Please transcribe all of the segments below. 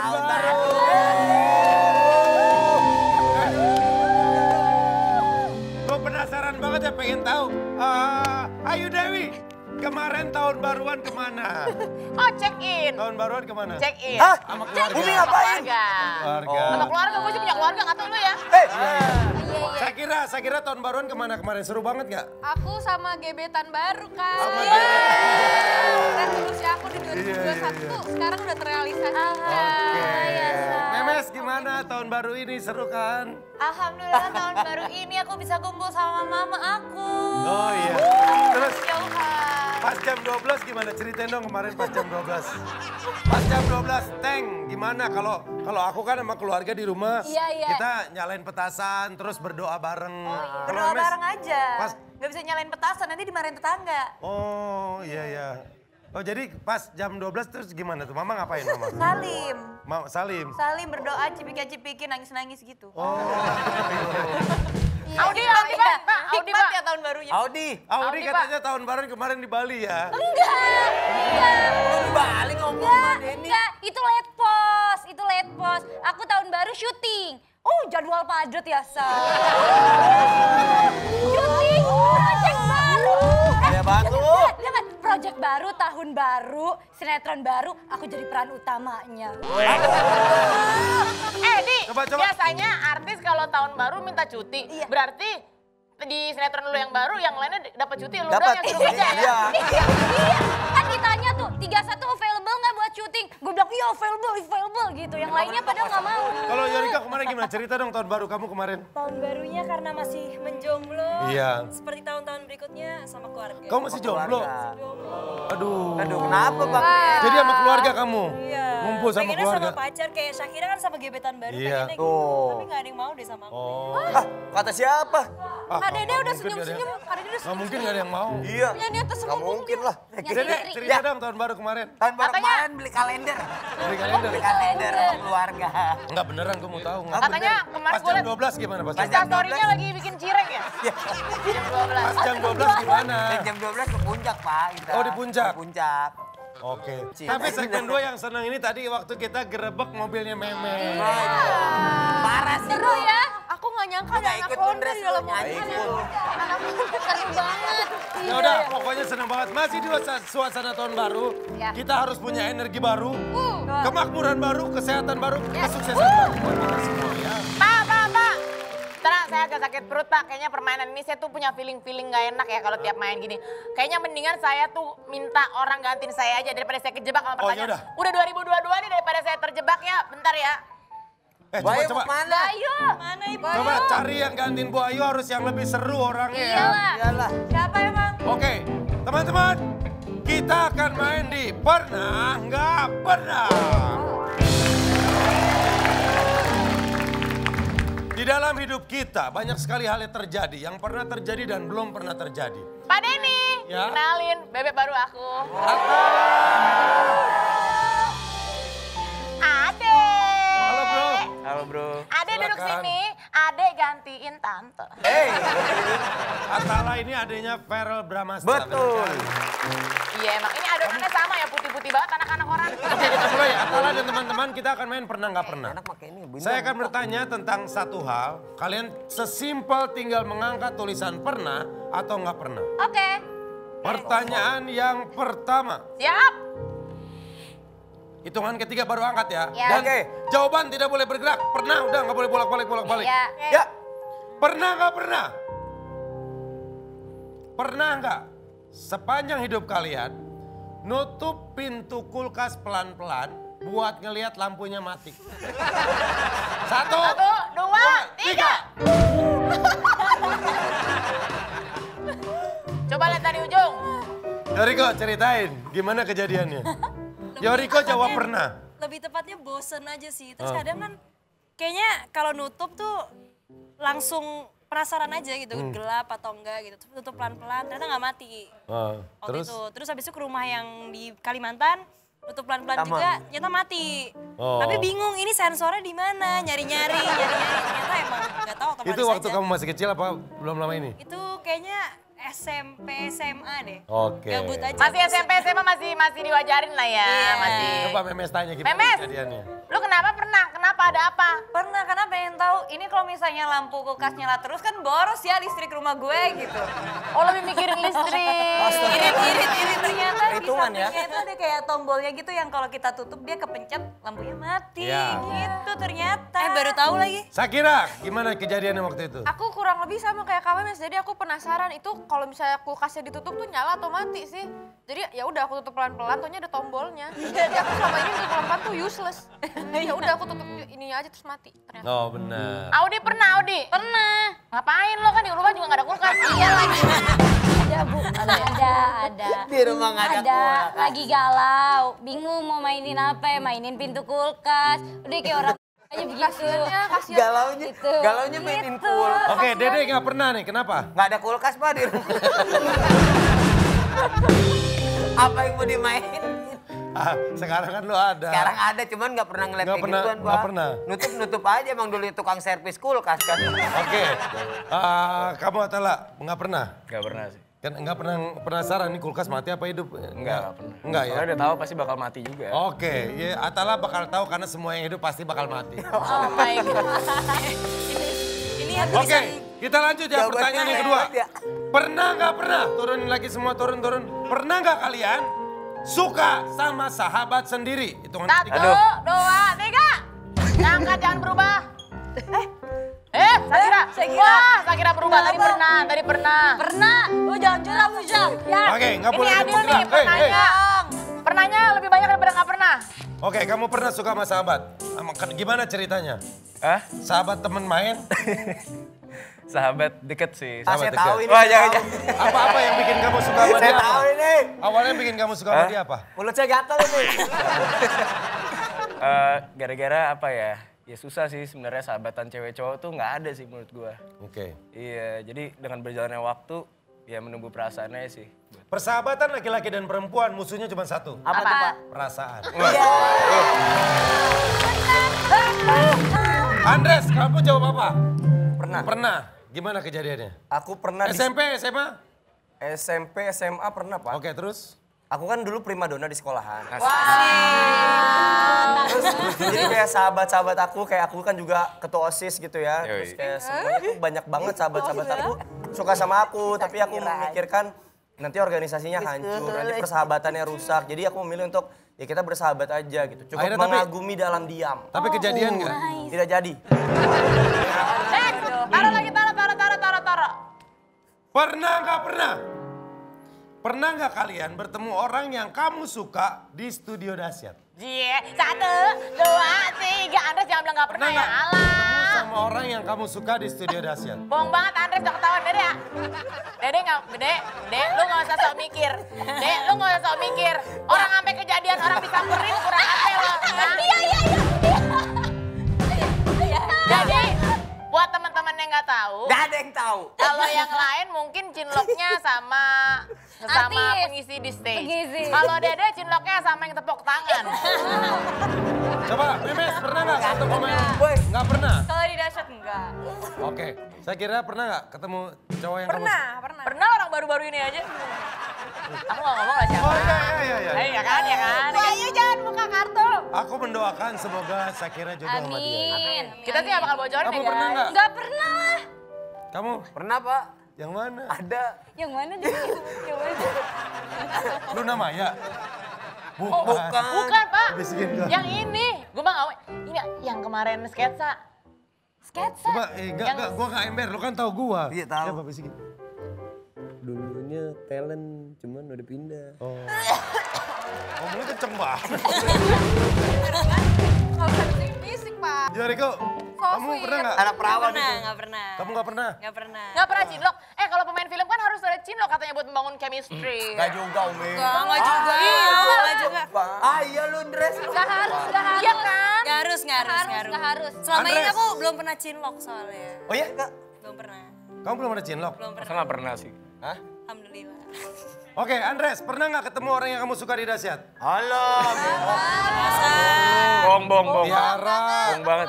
tahun baru. Gue penasaran banget ya pengen tahu. Ayu Dewi, kemarin tahun baruan kemana? Oh, check in. Tahun baruan kemana? Check in. Hah? Sama keluarga. Umi ngapain? Keluarga. Sama keluarga, gue sih punya keluarga, nggak tahu lu ya. Saya kira tahun baruan kemana kemarin? Seru banget gak? Aku sama gebetan baru kan. Sama Resolusi aku di 2021 sekarang udah terrealisasi. Memes gimana tahun baru ini? Seru kan? Alhamdulillah tahun baru ini aku bisa kumpul sama mama aku. Oh iya. Terus Jauhan. pas jam 12 gimana? Ceritain dong kemarin pas jam 12. Pas jam 12, Teng, gimana kalau aku kan sama keluarga di rumah, Iya. kita nyalain petasan, terus berdoa bareng. Kalau Berdoa Memes, bareng aja. pas- Gak bisa nyalain petasan, nanti dimarahin tetangga. Oh iya. Oh jadi pas jam 12 terus gimana tuh? Mama ngapain Mama? Salim. Salim? Salim berdoa, cipika-cipiki, nangis-nangis gitu. Oh. Audi, Pak. Audi, Hikmat Pak. ya tahun barunya. Audi. Audi Pak. katanya tahun baru kemarin di Bali ya? Lu di Bali ngomong sama Denny. Enggak, itu late post, Aku tahun baru syuting. Oh, jadwal padat ya, Sa. Syuting, project baru. Ya bantu. Jangan, project baru, tahun baru, sinetron baru, aku jadi peran utamanya. Di, Coba. biasanya artis kalau tahun baru minta cuti. Iya. Berarti di sinetron lu yang baru, yang lainnya dapat cuti, lu Dapat. doang yang suruh kerja ya? Iya. Iya, kan ditanya tuh, 31 available nggak buat syuting? Gue bilang, iya available gitu. Yang lainnya padahal nggak mau. Kalau Yorika kemarin gimana? Cerita dong tahun baru kamu kemarin. Tahun barunya karena masih menjomblo. Iya. Seperti tahun-tahun berikutnya sama keluarga. Kamu masih jomblo? Jomblo. Aduh, Kenapa Bang? Jadi sama keluarga kamu? Iya. Ngumpul sama Pengennya keluarga? sama pacar, kayak Shakira kan sama gebetan baru Iya. pengennya gitu. Tuh. Tapi nggak ada yang mau deh sama aku. Oh. Hah, kata siapa? Kak Dede udah mungkin senyum-senyum, nggak Kak Dede udah Nggak mungkin gak ada yang mau. Iya. senyum. Niatnya Gak semua mungkin lah. Dede, cerita dong tahun baru kemarin. Tahun baru Katanya- kemarin beli kalender. Beli kalender. Beli kalender sama keluarga. Enggak beneran, gue mau tahu. Nggak Katanya bener. kemarin Pas gue jam liat 12 gimana? Pas jam Instastory-nya lagi bikin cireng ya? Jam 12. Pas jam 12 gimana? Dan jam 12 ke puncak Pak. Kita. Oh, di puncak? Di puncak. Oke. Tapi segmen 2 yang senang ini tadi waktu kita gerebek mobilnya Meme. Parah sih. Seru ya. Aku nggak nyangka Lu ada nggak anak ikut Honda ngedress di lu, dalam nyanyi mobil. ikut. Anak Honda seru banget. Ya udah, pokoknya senang banget. Masih di suasana tahun baru, Ya. kita harus punya energi baru, kemakmuran baru, kesehatan baru, kesuksesan baru buat kita semua ya. Pak. Tenang, saya agak sakit perut, Pak. Kayaknya permainan ini saya tuh punya feeling gak enak ya kalau tiap main gini. Kayaknya mendingan saya tuh minta orang gantiin saya aja daripada saya kejebak sama Oh, pertanyaan. yaudah. Udah 2022 nih daripada saya terjebak ya. Bentar ya. Bayu Coba, mau mana? Ayo. Mana ibu? coba cari yang gantiin Bu Ayu harus yang lebih seru orangnya ya. Iyalah. Iyalah. Siapa emang? Oke, teman-teman, kita akan main di Pernah Nggak Pernah. Di dalam hidup kita banyak sekali hal yang terjadi, yang pernah terjadi dan belum pernah terjadi. Pak Denny, Ya. kenalin bebek baru aku. Ade. Halo bro. Halo bro. Ade duduk Silakan. sini, Ade gantiin tante. Hey. Atala ini adanya Verel Bramasta. Betul. Iya emang, ini adonannya sama ya, putih-putih banget anak-anak orang. Oke, kita mulai. Atala dan teman-teman kita akan main Pernah Nggak Pernah. Enak pakai ini. Bintang. Saya akan bertanya tentang satu hal. Kalian sesimpel tinggal mengangkat tulisan pernah atau nggak pernah. Oke. Pertanyaan yang pertama. Siap. Hitungan ketiga baru angkat ya. Ya. Dan Oke. jawaban tidak boleh bergerak. Pernah, udah nggak boleh bolak-balik. Ya. Ya. Pernah nggak pernah? Pernah nggak sepanjang hidup kalian nutup pintu kulkas pelan-pelan buat ngelihat lampunya mati? Satu, 1, 2, 3. Coba lihat dari ujung. Yoriko ceritain gimana kejadiannya. Yoriko jawab pernah. Lebih tepatnya bosen aja sih. Terus kadang kan kayaknya kalau nutup tuh langsung penasaran aja gitu, gelap atau enggak gitu. Terus tutup pelan-pelan, ternyata nggak mati. Waktu Terus? itu. Terus habis itu ke rumah yang di Kalimantan, tutup pelan-pelan Sama. juga, ternyata mati. Oh. Tapi bingung ini sensornya di mana, nyari-nyari. Ternyata emang nggak tahu otomatis Itu waktu aja. kamu masih kecil apa belum lama ini? Itu kayaknya SMP, SMA deh. Oke. Gabut aja. Masih SMP, SMA masih diwajarin lah ya. Masih. Coba Memes tanya gimana Memes, kejadiannya. lu kenapa pernah? Kenapa ada apa? Pernah, karena pengen tahu ini kalau misalnya lampu kulkas nyala terus kan boros ya listrik rumah gue gitu. Oh lebih mikirin listrik. Irit ternyata di Hitungan ya. sampingnya itu ada kayak tombolnya gitu yang kalau kita tutup dia kepencet lampunya mati Iya. gitu ternyata. Baru tahu lagi. Sakira, gimana kejadiannya waktu itu? Aku kurang lebih sama kayak Kak Memes, jadi aku penasaran itu kalau misalnya kulkasnya ditutup tuh nyala atau mati sih. Jadi ya udah aku tutup pelan-pelan, taunya ada tombolnya. Jadi aku selama ini tutup pelan-pelan tuh useless. Ya udah aku tutup ininya aja terus mati ternyata. Oh benar. Audi pernah, Audi? Pernah. Ngapain lo kan di rumah juga gak ada kulkas? Iya lagi. Ada Bu, ada. Di rumah nggak ada kulkas. Lagi galau, bingung mau mainin apa ya, mainin pintu kulkas. Udah kayak orang aja begitu. Kasian. Galaunya mainin Gitu. pool. Oke, Dede nggak pernah nih, kenapa? Nggak ada kulkas Pak di rumah. Apa yang mau dimainin? Ah, sekarang kan lu ada. Sekarang ada, cuman nggak pernah ngeliat Nggak kayak pernah, gituan, Pak. nggak pernah. Nutup aja emang dulu tukang servis kulkas kan. Oke, kamu Atala nggak pernah? Gak pernah sih. Kan nggak pernah penasaran nih kulkas mati apa hidup? Enggak pernah. Enggak ya? Soalnya udah tahu pasti bakal mati juga. Oke, ya Atala bakal tahu karena semua yang hidup pasti bakal mati. Oh my God. Ini Oke, kita lanjut ya Jawabannya pertanyaan yang kedua. hebat ya. Pernah nggak pernah? Turunin lagi semua, turun. Pernah nggak kalian suka sama sahabat sendiri? Hitungan 1, 2, 3. Angkat jangan berubah. Sakira. Wah, Sakira berubah. Tadi pernah. Pernah, lu jangan curang, Ujang. Ya. Oke, nggak Ini boleh adil tepuk nih, tangan. pernahnya. Pernahnya lebih banyak daripada nggak pernah. Oke, kamu pernah suka sama sahabat? Gimana ceritanya? Hah? Sahabat temen main? Sahabat deket sih. Ah, Sahabat saya tahu ini. Wah, saya jangan, tahu. jangan. Apa-apa yang bikin kamu suka sama Saya dia? tahu Apa? ini. Awalnya yang bikin kamu suka sama dia apa? Mulut saya gatal ini. Gara-gara apa ya? Ya susah sih sebenarnya sahabatan cewek cowok tuh nggak ada sih menurut gua. Oke. Iya, jadi dengan berjalannya waktu ya menunggu perasaannya sih. Persahabatan laki-laki dan perempuan musuhnya cuma satu. Apa tuh Pak? Perasaan. Iya. Andres, kamu jawab apa? Pernah. Pernah. Gimana kejadiannya? Aku pernah di SMP, SMA? SMP, SMA pernah Pak. Oke, terus? Aku kan dulu primadona di sekolahan. Asik. Terus jadi kayak sahabat-sahabat aku, kayak aku kan juga ketua OSIS gitu ya. Terus Yoi. kayak semuanya tuh banyak banget sahabat-sahabat aku suka sama aku. Tapi aku memikirkan nanti organisasinya hancur, nanti persahabatannya rusak. Jadi aku memilih untuk ya kita bersahabat aja gitu. Cukup Akhirnya mengagumi dalam diam. Tapi kejadian nggak? Tidak jadi. Taruh lagi, taruh. Pernah nggak pernah? Pernah nggak kalian bertemu orang yang kamu suka di studio dahsyat? Cie, 1, 2, 3. Andres jangan bilang nggak pernah ya. Ketemu Alah. sama orang yang kamu suka di studio dahsyat? Bohong banget Andres udah ketahuan Dede ya. Dede nggak, Dede, lu nggak usah sok mikir. Dede, lu nggak usah sok mikir. Orang sampai kejadian orang disamperin kurang apa lo. Iya. Jadi buat teman-teman yang nggak tahu, Gak ada yang tahu. kalau yang lain mungkin cinloknya sama Artis. pengisi di stage. Pengisi. Kalau Dede cinloknya sama yang tepuk tangan. Coba, Memes pernah nggak ketemu main? Boy. Nggak pernah? Kalau di dahsyat enggak. Oke, saya kira pernah nggak ketemu cowok yang kamu suka? Pernah. Pernah orang baru-baru ini aja. Aku nggak ngomong lah siapa. Oh iya. Iya kan. Ayo jangan buka kartu. Aku mendoakan semoga Sakira jodoh sama dia. Amin. Kita sih nggak bakal bocorin Kamu ya pernah guys. nggak? Enggak pernah lah. Kamu? Pernah Pak? Yang mana? Ada. Yang mana juga? Yang mana? Luna Maya? Bukan. Bukan Pak. Bisikin gua. Yang ini. Gue mah nggak. Ini yang kemarin sketsa. Sketsa. Coba, enggak, gua nggak ember, lu kan tahu gua. Iya, tahu. Siapa bisikin? Dulunya talent, cuman udah pindah. Oh. Ngomongnya kenceng banget. Kalau bisa fisik Pak. Ya Riko, kamu sweet. pernah nggak? Anak perawan itu. Nggak pernah. Kamu nggak pernah? Nggak pernah. Nggak pernah cinlok. Kalau pemain film kan harus ada cinlok katanya buat membangun chemistry. Gak juga Umi. Nggak juga. Nggak juga. Ah iya lu Andres. Enggak harus. Iya kan? Nggak harus. Enggak harus. Selama ini Andres. aku belum pernah cinlok soalnya. Oh iya Kak? Belum pernah. Kamu belum ada cinlok? Belum Masa pernah. nggak pernah sih? Hah? Alhamdulillah. Oke, Andres, pernah nggak ketemu orang yang kamu suka di dahsyat? Halo. Bohong. Tiara. Bohong banget.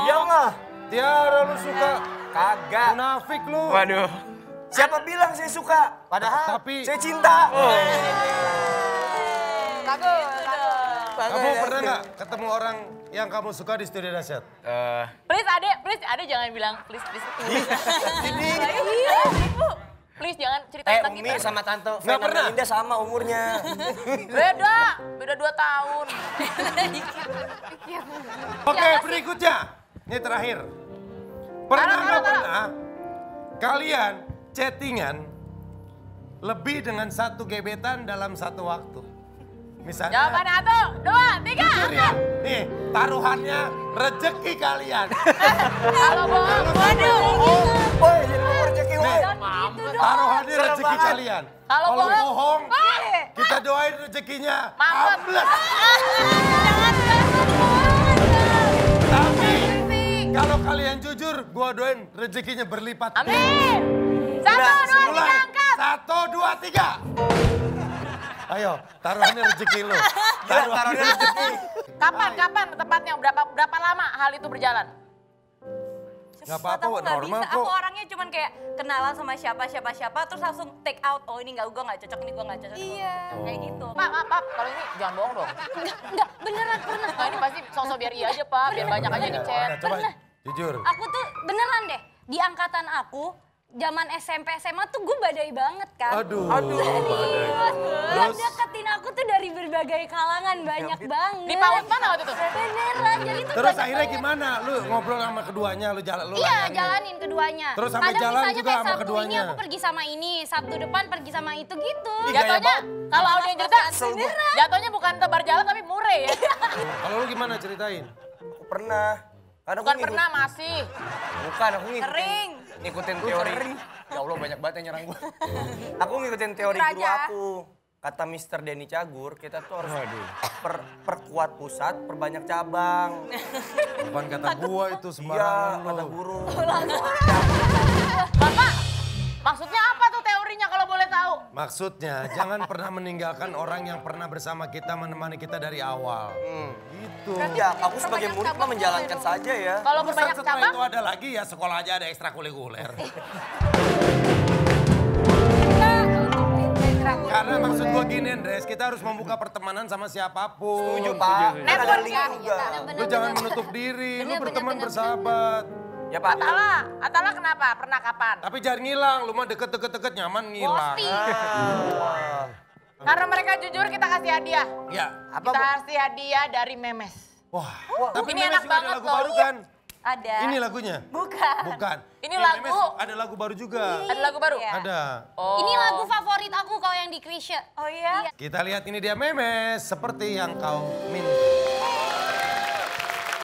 Iya nggak? Tiara lu suka? Kagak. Munafik lu. Waduh. Siapa bilang saya suka? Padahal Tapi- saya cinta. Bagus. Kamu pernah nggak ketemu orang yang kamu suka di studio dahsyat? Please Ade jangan bilang please. Ini. Please jangan ceritain tentang Umi kita. sama Tante Nggak Fena pernah? Melinda sama umurnya. Beda 2 tahun. Oke, berikutnya. Ini terakhir. Pernah nggak pernah kalian chattingan lebih dengan satu gebetan dalam satu waktu? Misalnya, Jawabannya 1, 2, 3. jujur ya, nih taruhannya rezeki kalian. Kalau bohong, waduh. Woi, jadi mau rezeki woi. Taruhannya Serem rezeki banget. kalian. Kalau Kalau bohong, bohong, woi. kita doain rezekinya Mampet. ambles. Tapi kalau kalian jujur, gua doain rezekinya berlipat. Amin. 1, 2, 3 Mulai. angkat. 1, 2, 3. Ayo, taruhannya rezeki lu. Taruhannya rezeki. Kapan tepatnya berapa lama hal itu berjalan? Nggak Buat apa-apa, aku nggak normal bisa. kok. Aku orangnya cuman kayak kenalan sama siapa terus langsung take out. Oh ini gue nggak cocok, ini gue nggak cocok. Iya. Kayak gitu. Pak, kalau ini jangan bohong dong. Enggak, beneran pernah. Nah, ini pasti sosok biar iya aja, Pak. Biar banyak aja di chat. Nah, coba jujur. Aku tuh beneran deh, di angkatan aku, zaman SMP SMA tuh gue badai banget kan. Aduh. Terus deketin aku tuh dari berbagai kalangan, banyak banget. Di PAUD mana waktu itu? Beneran, jadi tuh Terus banyak akhirnya banget. gimana? Lu ngobrol sama keduanya, lu jalan lu Iya, layanin. jalanin keduanya. Terus sampai Kadang jalan misalnya juga kayak sama Sabtu ini keduanya. aku pergi sama ini, Sabtu depan pergi sama itu gitu. Jatuhnya, kalau audio yang cerita, Beneran. jatuhnya bukan tebar jalan tapi mure ya. Kalau lu gimana ceritain? Aku pernah. Karena Bukan aku ngikut- pernah, masih. Bukan, aku Kering. ngikutin teori. Ya Allah, banyak banget yang nyerang gue. Aku ngikutin teori guru Raja. aku. Kata Mr. Denny Cagur, kita tuh harus perkuat pusat, perbanyak cabang. Bukan kata gua itu Iya, sembarangan kata lu. guru. Bapak, maksudnya apa tuh teorinya kalau boleh tahu? Maksudnya jangan pernah meninggalkan orang yang pernah bersama kita, menemani kita dari awal. Gitu. Ya, aku sebagai murid mah menjalankan saja ya. Kalau Terus berbanyak setelah cabang, itu ada lagi ya sekolah aja ada ekstrakurikuler. Karena maksud gua gini, Andres, kita harus membuka pertemanan sama siapapun. Setuju, Pak. Kan ada Network link ya. juga. Lu jangan menutup diri, lu berteman bersahabat. Ya, Pak. Atala kenapa? Pernah kapan? Tapi jangan ngilang, lu mah deket-deket nyaman ngilang. Karena mereka jujur kita kasih hadiah. Ya, Kita kasih hadiah dari Memes. wah. Tapi ini Memes enak juga ada banget lagu loh. baru kan? Ada. Ini lagunya? Bukan. Bukan. Ini Memes lagu. ada lagu baru juga. Ada lagu baru? Iya. Ada. Oh. Ini lagu favorit aku kalau yang di Krisya. Oh iya? Kita lihat ini dia Memes, seperti yang kau minta.